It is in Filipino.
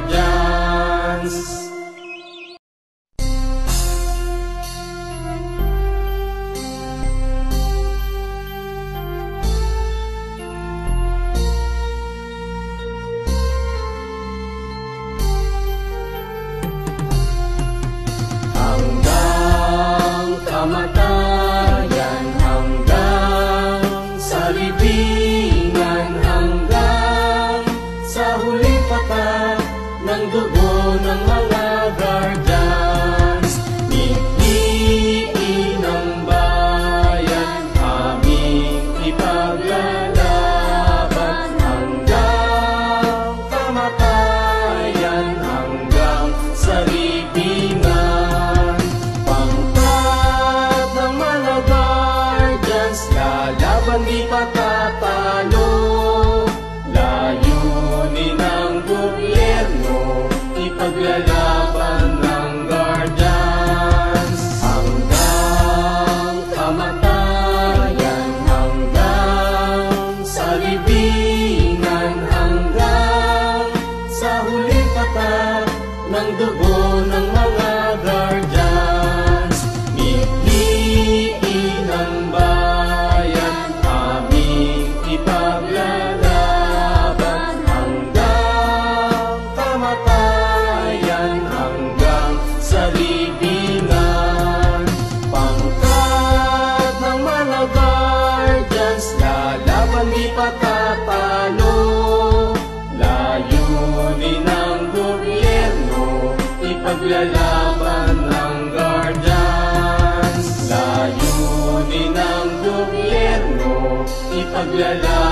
guardians. Kamatayan hanggang sa libingan, hanggang sa huling patak ng dugo ng mga guardians. Piliin ng bayan, aming ipaglalaban hanggang kamatayan, hanggang sa libingan. Lalaban di patatalo, layunin ng gobyerno, ipaglalaban ng guardians. Hanggang kamatayan, hanggang sa libingan, hanggang sa huling patak ng dugo ng mga guardians. Piliin ng ipaglalaban hanggang kamatayan, hanggang sa libingan. Pangkat ng mga guardians, lalaban di patatalo, layunin ng gobyerno, ipaglalaban ng guardians. Layunin ng gobyerno, ipaglalaban